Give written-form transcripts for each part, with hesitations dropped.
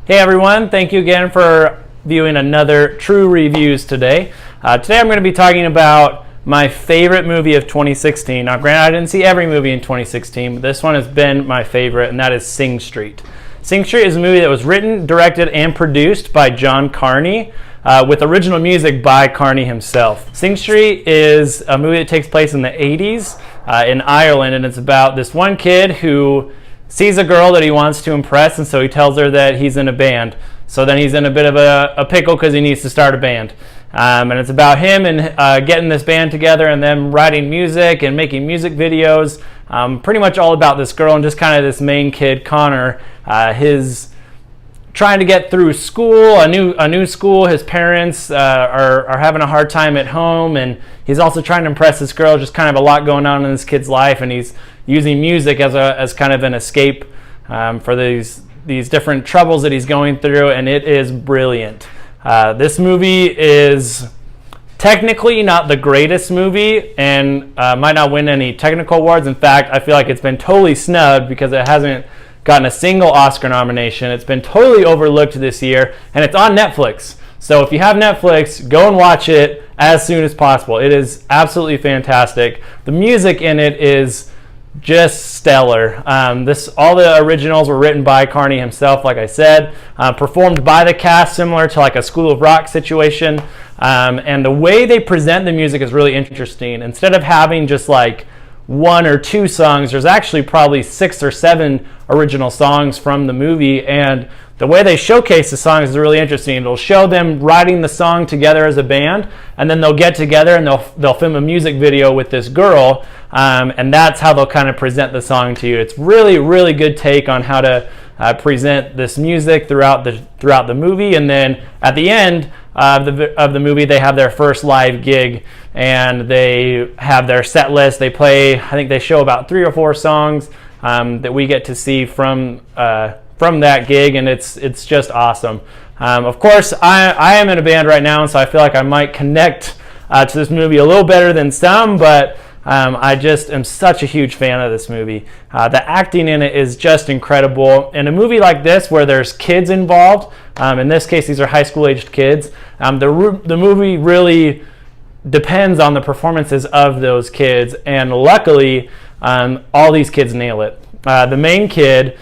Hey everyone, thank you again for viewing another True Reviews today. Today I'm going to be talking about my favorite movie of 2016. Now granted, I didn't see every movie in 2016, but this one has been my favorite, and that is Sing Street. Sing Street is a movie that was written, directed, and produced by John Carney, with original music by Carney himself. Sing Street is a movie that takes place in the 80s in Ireland, and it's about this one kid who sees a girl that he wants to impress, and so he tells her that he's in a band. So then he's in a bit of a pickle because he needs to start a band. And it's about him and getting this band together and them writing music and making music videos. Pretty much all about this girl and just kind of this main kid, Connor. His trying to get through school, a new school. His parents are having a hard time at home, and he's also trying to impress this girl. Just kind of a lot going on in this kid's life, and he's using music as kind of an escape for these different troubles that he's going through, and it is brilliant. This movie is technically not the greatest movie and might not win any technical awards. In fact, I feel like it's been totally snubbed because it hasn't gotten a single Oscar nomination. It's been totally overlooked this year, and it's on Netflix. So if you have Netflix, go and watch it as soon as possible. It is absolutely fantastic. The music in it is just stellar. All the originals were written by Carney himself, like I said, performed by the cast, similar to like a School of Rock situation. And the way they present the music is really interesting. Instead of having just like one or two songs, there's actually probably 6 or 7 original songs from the movie, and the way they showcase the songs is really interesting. It'll show them writing the song together as a band, and then they'll get together and they'll film a music video with this girl, and that's how they'll kind of present the song to you. It's really, really good take on how to present this music throughout the movie, and then at the end of the movie, they have their first live gig, and they have their set list. They play, I think they show about 3 or 4 songs that we get to see from that gig, and it's just awesome. Of course, I am in a band right now, and so I feel like I might connect to this movie a little better than some, but I just am such a huge fan of this movie. The acting in it is just incredible. In a movie like this where there's kids involved, in this case these are high school aged kids, the movie really depends on the performances of those kids, and luckily all these kids nail it. The main kid,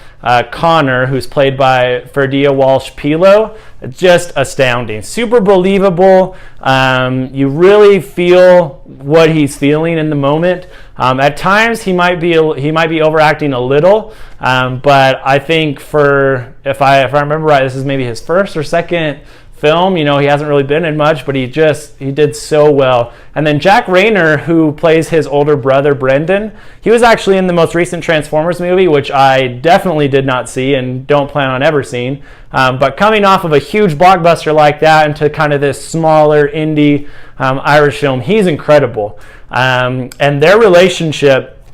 Connor, who's played by Ferdia Walsh-Pilo, just astounding. Super believable. You really feel what he's feeling in the moment. At times he might be overacting a little, but I think if I remember right, this is maybe his first or second film. He hasn't really been in much, but he did so well. And then Jack Reynor, who plays his older brother Brendan, he was actually in the most recent Transformers movie, which I definitely did not see and don't plan on ever seeing. But coming off of a huge blockbuster like that into kind of this smaller indie Irish film, he's incredible. And their relationship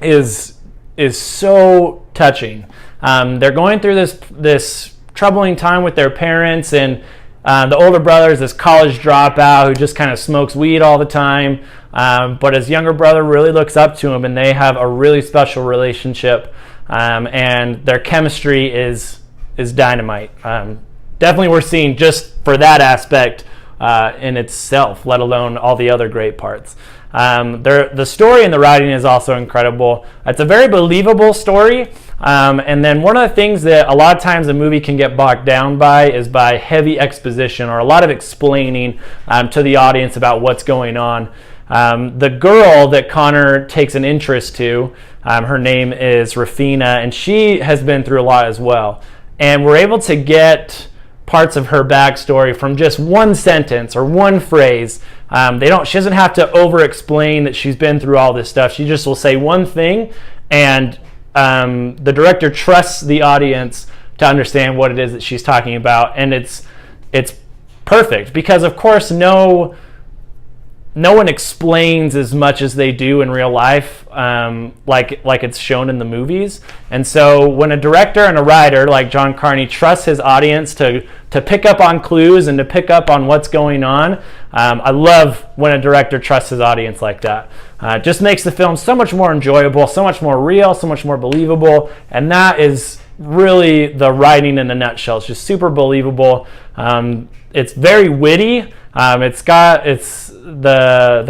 is so touching. They're going through this troubling time with their parents, and the older brother is this college dropout who just kind of smokes weed all the time, but his younger brother really looks up to him, and they have a really special relationship, and their chemistry is dynamite. Definitely worth seeing just for that aspect in itself, let alone all the other great parts. The story and the writing is also incredible. It's a very believable story. And then one of the things that a lot of times a movie can get bogged down by is by heavy exposition or a lot of explaining to the audience about what's going on. The girl that Connor takes an interest to, her name is Rafina, and she has been through a lot as well. And we're able to get parts of her backstory from just one sentence or one phrase. She doesn't have to over-explain that she's been through all this stuff. She just will say one thing, and the director trusts the audience to understand what it is that she's talking about, and it's perfect because, of course, no one explains as much as they do in real life, like it's shown in the movies. And so when a director and a writer like John Carney trusts his audience to pick up on clues and to pick up on what's going on, I love when a director trusts his audience like that. It just makes the film so much more enjoyable, so much more real, so much more believable, and that is really the writing in a nutshell. It's just super believable. It's very witty. The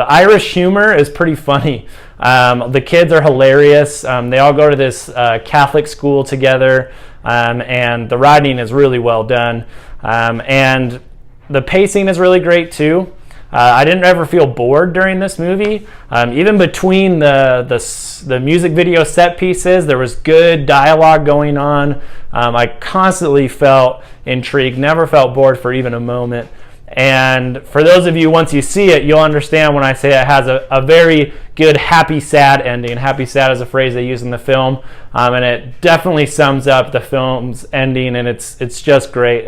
Irish humor is pretty funny. The kids are hilarious. They all go to this Catholic school together, and the writing is really well done. And the pacing is really great too. I didn't ever feel bored during this movie. Even between the music video set pieces, there was good dialogue going on. I constantly felt intrigued, never felt bored for even a moment. And for those of you, once you see it, you'll understand when I say it has a very good happy sad ending. Happy sad is a phrase they use in the film, and it definitely sums up the film's ending, and it's just great.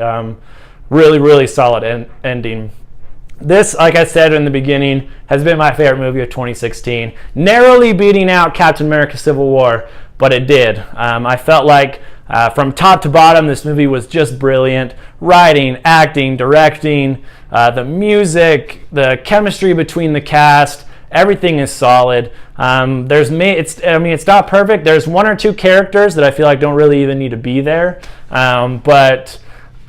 Really, really solid ending. This, like I said in the beginning, has been my favorite movie of 2016. Narrowly beating out Captain America Civil War, but it did. I felt like from top to bottom, this movie was just brilliant. Writing, acting, directing, the music, the chemistry between the cast, everything is solid. It's not perfect. There's one or two characters that I feel like don't really even need to be there, but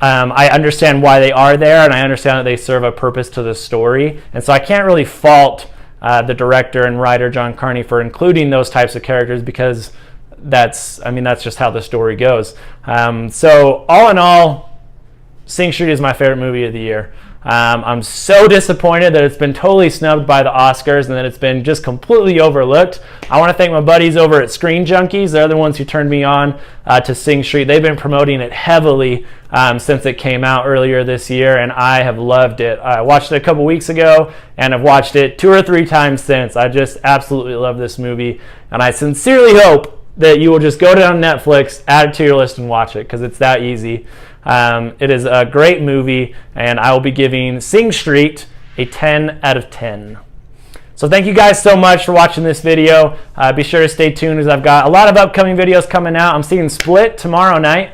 I understand why they are there, and I understand that they serve a purpose to the story. And so I can't really fault the director and writer, John Carney, for including those types of characters, because that's just how the story goes. So all in all, Sing Street is my favorite movie of the year. I'm so disappointed that it's been totally snubbed by the Oscars and that it's been just completely overlooked. I want to thank my buddies over at Screen Junkies. They're the ones who turned me on to Sing Street. They've been promoting it heavily since it came out earlier this year, and I have loved it. I watched it a couple weeks ago, and I've watched it 2 or 3 times since. I just absolutely love this movie, and I sincerely hope that you will just go down Netflix, add it to your list, and watch it, because it's that easy. It is a great movie, and I will be giving Sing Street a 10 out of 10. So thank you guys so much for watching this video. Be sure to stay tuned, as I've got a lot of upcoming videos coming out. I'm seeing Split tomorrow night,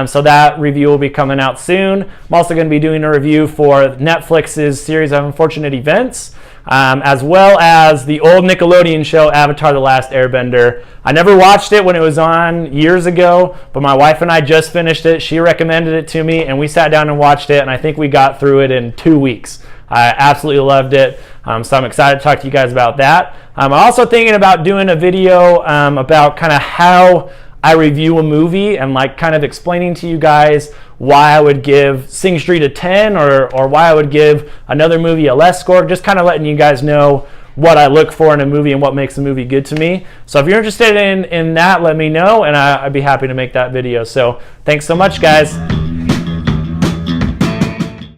so that review will be coming out soon. I'm also going to be doing a review for Netflix's series of unfortunate events, as well as the old Nickelodeon show Avatar: The Last Airbender. I never watched it when it was on years ago, but my wife and I just finished it. She recommended it to me, and we sat down and watched it, and I think we got through it in 2 weeks. I absolutely loved it, so I'm excited to talk to you guys about that. I'm also thinking about doing a video about kind of how I review a movie, and like kind of explaining to you guys why I would give Sing Street a 10 or why I would give another movie a less score, just kind of letting you guys know what I look for in a movie and what makes a movie good to me. So if you're interested in that, let me know, and I'd be happy to make that video. So thanks so much, guys.